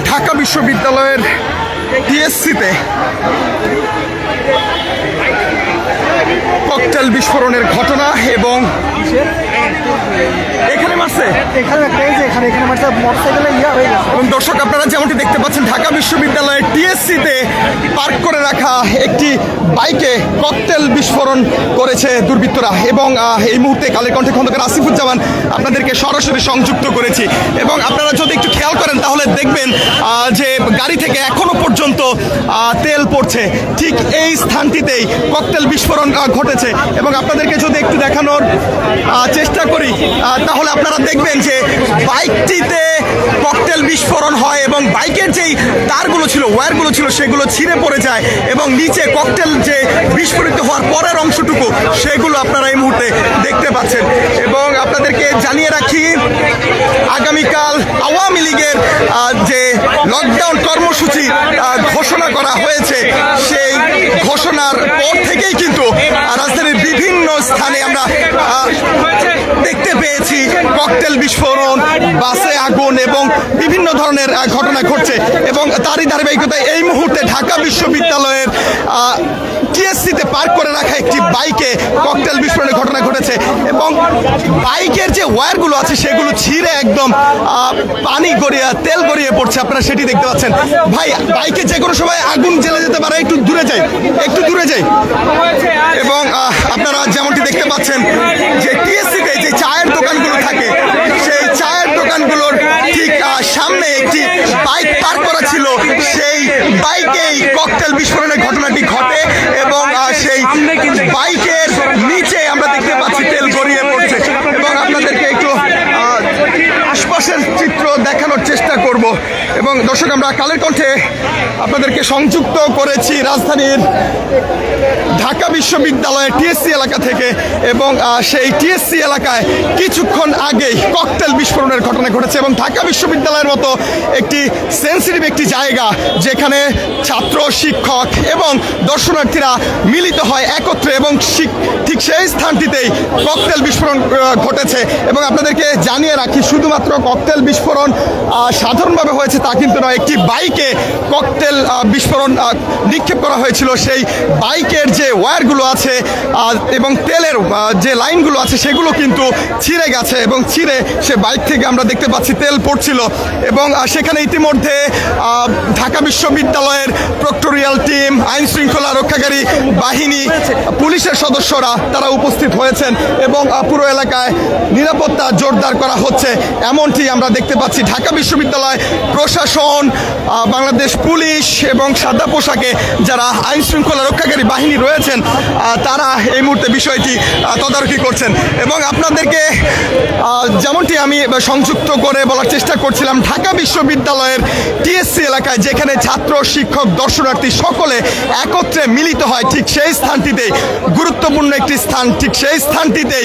ঢাকা বিশ্ববিদ্যালয়ের টিএসসিতে ককটেল বিস্ফোরণের ঘটনা এবং এখানে মারছে এবং দর্শক আপনারা যেমনটি দেখতে পাচ্ছেন ঢাকা বিশ্ববিদ্যালয়ের টিএসসিতে পার্ক করে রাখা একটি বাইকে ককটেল বিস্ফোরণ করেছে দুর্বৃত্তরা এবং এই মুহূর্তে কালের কণ্ঠে খন্দকার আসিফুজ্জামান আপনাদেরকে সরাসরি সংযুক্ত করেছি এবং আপনারা যদি একটু খেয়াল করেন তাহলে দেখবেন যে গাড়ি থেকে এখনো পর্যন্ত তেল পড়ছে। ঠিক এই স্থানটিতেই ককটেল বিস্ফোরণ ঘটেছে এবং আপনাদেরকে যদি একটু দেখানোর চেষ্টা করি তাহলে আপনারা দেখবেন যে বাইকটিতে ককটেল বিস্ফোরণ হয় এবং বাইকের যেই তারগুলো ছিল ওয়্যারগুলো ছিল সেগুলো ছিঁড়ে পড়ে যায় এবং নিচে ককটেল যে বিস্ফোরিত হওয়ার পরের অংশটুকু সেগুলো আপনারা এই মুহূর্তে দেখতে পাচ্ছেন। এবং আপনাদেরকে জানিয়ে রাখি আগামীকাল আওয়ামী লীগের যে লকডাউন কর্মসূচি ঘোষণা করা হয়েছে সেই ঘোষণার পর থেকেই কিন্তু রাজধানীর বিভিন্ন স্থানে আমরা দেখতে পেয়েছি ককটেল বিস্ফোরণ, বাসে আগুন এবং বিভিন্ন ধরনের ঘটনা ঘটছে এবং তারই ধারাবাহিকতায় এই মুহূর্তে ঢাকা বিশ্ববিদ্যালয়ের টিএসসিতে পার্ক করে রাখা একটি বাইকে ককটেল বিস্ফোরণের ঘটনা ঘটেছে এবং বাইকের যে ওয়্যারগুলো আছে সেগুলো ছিঁড়ে একদম পানি গড়িয়ে তেল গড়িয়ে পড়ছে, আপনারা সেটি দেখতে পাচ্ছেন। ভাই, বাইকে যে কোনো সময় আগুন জ্বলে যেতে পারে, একটু দূরে যাই এবং আপনারা যেমনটি দেখতে পাচ্ছেন যে টিএসসিতে যে চায়ের দোকানগুলো থাকে সেই চায়ের দোকানগুলোর ঠিক সামনে একটি বাইক পার্ক করা ছিল, সেই বাইকেই ককটেল বিস্ফোরণের ঘটনাটি ঘটে এবং সেই বাইকের নিচে আমরা দেখতে পাচ্ছি তেল গড়িয়ে পড়ছে এবং আপনাদেরকে একটু আশপাশের চিত্র দেখানোর চেষ্টা করব এবং দর্শক আমরা কালের কণ্ঠে আপনাদেরকে সংযুক্ত করেছি রাজধানীর ঢাকা বিশ্ববিদ্যালয়ের টিএসসি এলাকা থেকে এবং সেই টিএসসি এলাকায় কিছুক্ষণ আগেই ককটেল বিস্ফোরণের ঘটনা ঘটেছে এবং ঢাকা বিশ্ববিদ্যালয়ের মতো একটি সেন্সিটিভ একটি জায়গা যেখানে ছাত্র, শিক্ষক এবং দর্শনার্থীরা মিলিত হয় একত্রে এবং ঠিক সেই স্থানটিতেই ককটেল বিস্ফোরণ ঘটেছে এবং আপনাদেরকে জানিয়ে রাখি শুধুমাত্র ককটেল বিস্ফোরণ সাধারণভাবে হয়েছে তা কিন্তু নয়, একটি বাইকে ককটেল বিস্ফোরণ নিক্ষেপ করা হয়েছিল। সেই বাইকের যে ওয়্যারগুলো আছে এবং তেলের যে লাইনগুলো আছে সেগুলো কিন্তু ছিঁড়ে গেছে এবং ছিঁড়ে সে বাইক থেকে আমরা দেখতে পাচ্ছি তেল পড়ছিল এবং সেখানে ইতিমধ্যে ঢাকা বিশ্ববিদ্যালয়ের প্রক্টোরিয়াল টিম, আইন শৃঙ্খলা রক্ষাকারী বাহিনী, পুলিশের সদস্যরা তারা উপস্থিত হয়েছেন এবং পুরো এলাকায় নিরাপত্তা জোরদার করা হচ্ছে এমনটি আমরা দেখতে পাচ্ছি। ঢাকা বিশ্ববিদ্যালয় প্রশাসন, বাংলাদেশ পুলিশ এবং সাদা পোশাকে যারা আইন শৃঙ্খলা রক্ষাকারী বাহিনী রয়েছেন তারা এই মুহূর্তে বিষয়টি তদারকি করছেন এবং আপনাদেরকে যেমনটি আমি সংযুক্ত করে বলার চেষ্টা করছিলাম, ঢাকা বিশ্ববিদ্যালয়ের টিএসসি এলাকায় যেখানে ছাত্র, শিক্ষক, দর্শনার্থী সকলে একত্রে মিলিত হয় ঠিক সেই স্থানটিতেই গুরুত্বপূর্ণ একটি স্থান, ঠিক সেই স্থানটিতেই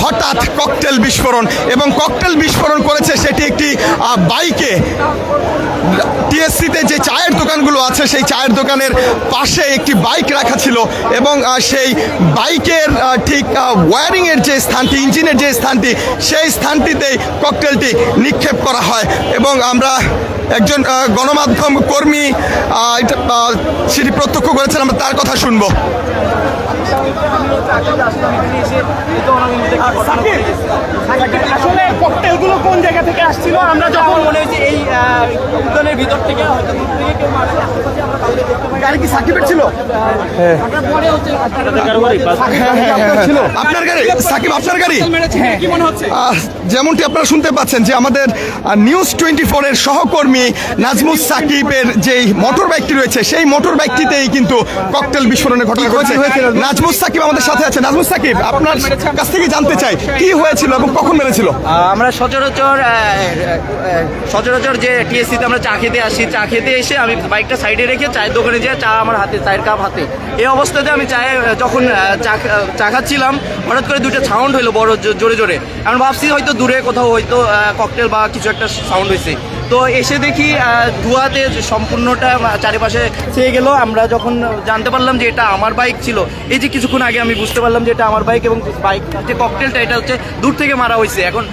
হঠাৎ ককটেল বিস্ফোরণ এবং ককটেল বিস্ফোরণ করেছে সেটি একটি বাইকে। টিএসসিতে যে চায়ের দোকানগুলো আছে সেই চায়ের দোকানের পাশে একটি বাইক রাখা ছিল এবং সেই বাইকের ঠিক ওয়্যারিংয়ের যে স্থানটি, ইঞ্জিনের যে স্থানটি, সেই স্থানটিতেই ককটেলটি নিক্ষেপ করা হয় এবং আমরা একজন গণমাধ্যম কর্মী সেটি প্রত্যক্ষ করেছেন, আমরা তার কথা শুনবো। আসলে ককটেলগুলো কোন জায়গা থেকে আসছিল আমরা যখন মনে হয়েছে এই উদ্যানের ভিতর থেকে গাড়ি কি সাকিবের ছিল? আপনার গাড়ি? সাকিব আপনার গাড়ি? কি মনে হচ্ছে? যেমনটি আপনারা শুনতে পাচ্ছেন যে আমাদের নিউজ 24 এর সহকর্মী নাজমুস সাকিবের যেই মোটর বাইকটি রয়েছে সেই মোটর বাইকটিতেই কিন্তু ককটেল বিস্ফোরণের ঘটনা ঘটেছে। নাজমুস সাকিব আমাদের সাথে আছে। নাজমুস সাকিব, আপনার কাছ থেকে জানতে চাই কি হয়েছিল এবং কখন মেরেছিল? আমরা সচরাচর যে টিএসসিতে আমরা চা খেতে আসি, চা খেতে এসে আমি বাইকটা সাইডে রেখে চায়ের দোকানে যেয়ে চা আমার হাতে, চায়ের কাপ হাতে, এই অবস্থাতে আমি যখন চা খাচ্ছিলাম হঠাৎ করে দুটো সাউন্ড হইলো বড় জোরে জোরে। আমি ভাবছি হয়তো দূরে কোথাও হয়তো ককটেল বা কিছু একটা সাউন্ড হয়েছে। তো এসে দেখি ধোঁয়াতে সম্পূর্ণটা চারিপাশে ছেয়ে গেল। আমরা যখন জানতে পারলাম যে এটা আমার বাইক ছিল, এই যে কিছুক্ষণ আগে আমি বুঝতে পারলাম যে এটা আমার বাইক, এবং বাইক যে ককটেলটা এটা হচ্ছে দূর থেকে মারা হয়েছে। এখন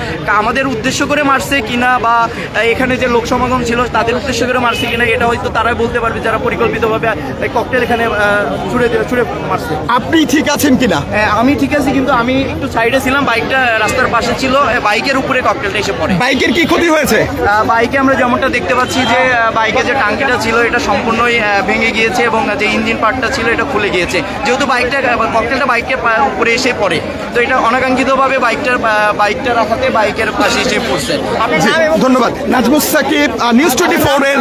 আমাদের উদ্দেশ্য করে মারছে কিনা বা এখানে যে লোক সমাগম ছিল তাদের উদ্দেশ্য করে মারছে কিনা এটা হয়তো তারাই বলতে পারবে, যারা পরিকল্পিতভাবে ককটেল এখানে ছুড়ে মারছে। আপনি ঠিক আছেন কিনা? আমি ঠিক আছি, কিন্তু আমি একটু সাইডে ছিলাম, বাইকটা রাস্তার পাশে ছিল, বাইকের উপরে ককটেলটা এসে পড়ে। বাইকের কি ক্ষতি হয়েছে? বাইকে আমরা যেমনটা দেখতে পাচ্ছি যে বাইকে যে টাঙ্কিটা ছিল এটা সম্পূর্ণই ভেঙে গিয়েছে, এবং যে ইঞ্জিন পার্টটা ছিল এটা খুলে গিয়েছে, যেহেতু ককটেলটা বাইকের উপরে এসে পড়ে। তো এটা অনাকাঙ্ক্ষিতভাবে বাইকটা রাখাতে বাইকের পাশে এসে পড়ছে। জি, ধন্যবাদ। নাজমুস সাকিব নিউজ 24 এর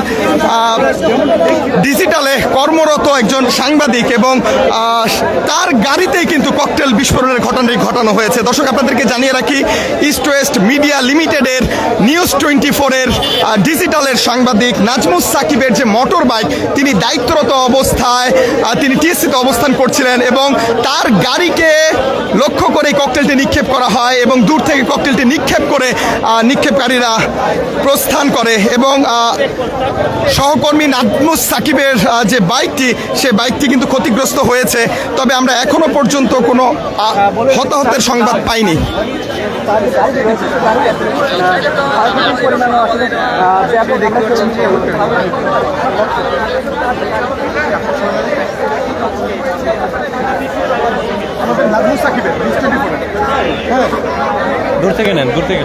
ডিজিটালে কর্মরত একজন সাংবাদিক, এবং তার গাড়িতেই কিন্তু ককটেল বিস্ফোরণের ঘটনাটি ঘটানো হয়েছে। দর্শক, আপনাদেরকে জানিয়ে রাখি, ইস্ট ওয়েস্ট মিডিয়া লিমিটেডের নিউজ 24 এর ডিজিটালের সাংবাদিক নাজমুস সাকিবের যে মোটর বাইক, তিনি দায়িত্বরত অবস্থায় তিনি টিএসসিতে অবস্থান করছিলেন, এবং তার গাড়িকে লক্ষ্য করে ককটেলটি নিক্ষেপ করা হয়, এবং দূর থেকে ককটেলটি নিক্ষেপ করে নিক্ষেপকারীরা প্রস্থান করে, এবং সহকর্মী নাজমুস সাকিবের যে বাইকটি, সে বাইকটি কিন্তু ক্ষতিগ্রস্ত হয়েছে। তবে আমরা এখনো পর্যন্ত কোনো হতাহতের সংবাদ পাইনি। দূর থেকে নেন, দূর থেকে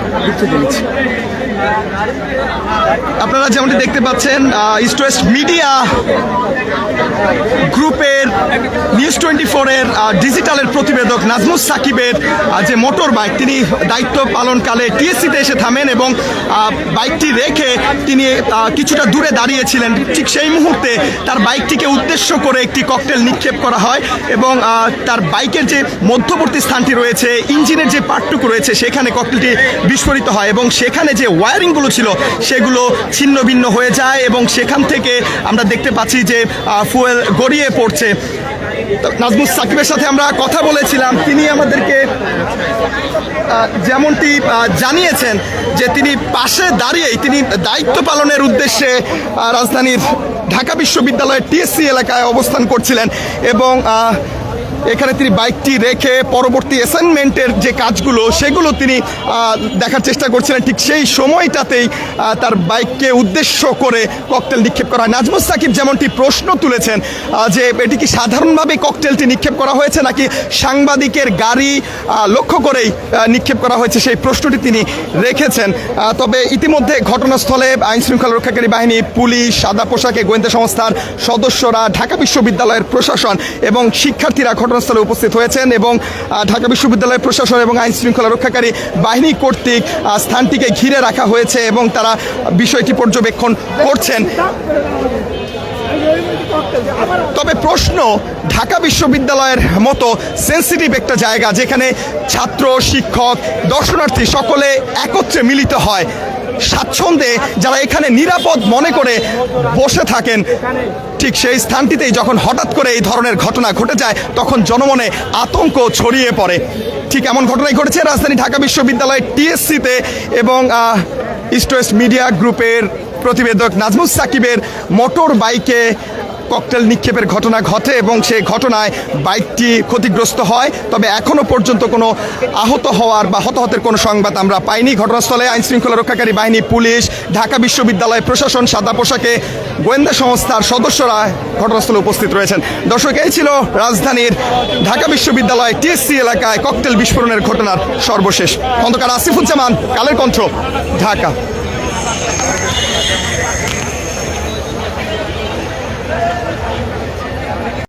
আপনারা যেমনটি দেখতে পাচ্ছেন, ইস্ট ওয়েস্ট মিডিয়া গ্রুপের নিউজ 24 এর ডিজিটালের প্রতিবেদক নাজমুস সাকিবের যে মোটর বাইক, তিনি দায়িত্ব পালনকালে টিএসসিতে এসে থামেন, এবং বাইকটি রেখে তিনি কিছুটা দূরে দাঁড়িয়েছিলেন। ঠিক সেই মুহূর্তে তার বাইকটিকে উদ্দেশ্য করে একটি ককটেল নিক্ষেপ করা হয়, এবং তার বাইকের যে মধ্যবর্তী স্থানটি রয়েছে, ইঞ্জিনের যে পার্টটুকু রয়েছে, সেখানে ককটেলটি বিস্ফোরিত হয়, এবং সেখানে যে ওয়ারিংগুলো ছিল সেগুলো ছিন্ন ভিন্ন হয়ে যায়, এবং সেখান থেকে আমরা দেখতে পাচ্ছি যে ফুয়েল গড়িয়ে পড়ছে। নাজমুস সাকিবের সাথে আমরা কথা বলেছিলাম, তিনি আমাদেরকে যেমনটি জানিয়েছেন যে তিনি পাশে দাঁড়িয়েই তিনি দায়িত্ব পালনের উদ্দেশ্যে রাজধানীর ঢাকা বিশ্ববিদ্যালয়ের টিএসসি এলাকায় অবস্থান করছিলেন, এবং এখানে তিনি বাইকটি রেখে পরবর্তী অ্যাসাইনমেন্টের যে কাজগুলো সেগুলো তিনি দেখার চেষ্টা করছিলেন। ঠিক সেই সময়টাতেই তার বাইককে উদ্দেশ্য করে ককটেল নিক্ষেপ করা হয়। নাজমুস সাকিব যেমনটি প্রশ্ন তুলেছেন যে এটি কি সাধারণভাবে ককটেলটি নিক্ষেপ করা হয়েছে নাকি সাংবাদিকের গাড়ি লক্ষ্য করেই নিক্ষেপ করা হয়েছে, সেই প্রশ্নটি তিনি রেখেছেন। তবে ইতিমধ্যে ঘটনাস্থলে আইনশৃঙ্খলা রক্ষাকারী বাহিনী, পুলিশ, সাদা পোশাকে গোয়েন্দা সংস্থার সদস্যরা, ঢাকা বিশ্ববিদ্যালয়ের প্রশাসন এবং শিক্ষার্থীরা ঘটনাস্থলে উপস্থিত হয়েছেন, এবং ঢাকা বিশ্ববিদ্যালয়ের প্রশাসন এবং আইন শৃঙ্খলা রক্ষাকারী বাহিনী কর্তৃক স্থানটিকে ঘিরে রাখা হয়েছে, এবং তারা বিষয়টি পর্যবেক্ষণ করছেন। তবে প্রশ্ন, ঢাকা বিশ্ববিদ্যালয়ের মতো সেন্সিটিভ একটা জায়গা, যেখানে ছাত্র, শিক্ষক, দর্শনার্থী সকলে একত্রে মিলিত হয়, স্বাচ্ছন্দ্যে যারা এখানে নিরাপদ মনে করে বসে থাকেন, ঠিক সেই স্থানটিতেই যখন হঠাৎ করে এই ধরনের ঘটনা ঘটে যায়, তখন জনমনে আতঙ্ক ছড়িয়ে পড়ে। ঠিক এমন ঘটনাই ঘটেছে রাজধানী ঢাকা বিশ্ববিদ্যালয়ের টিএসসিতে, এবং ইস্ট ওয়েস্ট মিডিয়া গ্রুপের প্রতিবেদক নাজমুস সাকিবের মোটর বাইকে ককটেল নিক্ষেপের ঘটনা ঘটে, এবং সেই ঘটনায় বাইকটি ক্ষতিগ্রস্ত হয়। তবে এখনও পর্যন্ত কোনো আহত হওয়ার বা হতাহতের কোনো সংবাদ আমরা পাইনি। ঘটনাস্থলে আইনশৃঙ্খলা রক্ষাকারী বাহিনী, পুলিশ, ঢাকা বিশ্ববিদ্যালয় প্রশাসন, সাদা পোশাকে গোয়েন্দা সংস্থার সদস্যরা ঘটনাস্থলে উপস্থিত রয়েছেন। দর্শক, এই ছিল রাজধানীর ঢাকা বিশ্ববিদ্যালয় টিএসসি এলাকায় ককটেল বিস্ফোরণের ঘটনার সর্বশেষ। খন্দকার আসিফুজ্জামান, কালের কণ্ঠ, ঢাকা।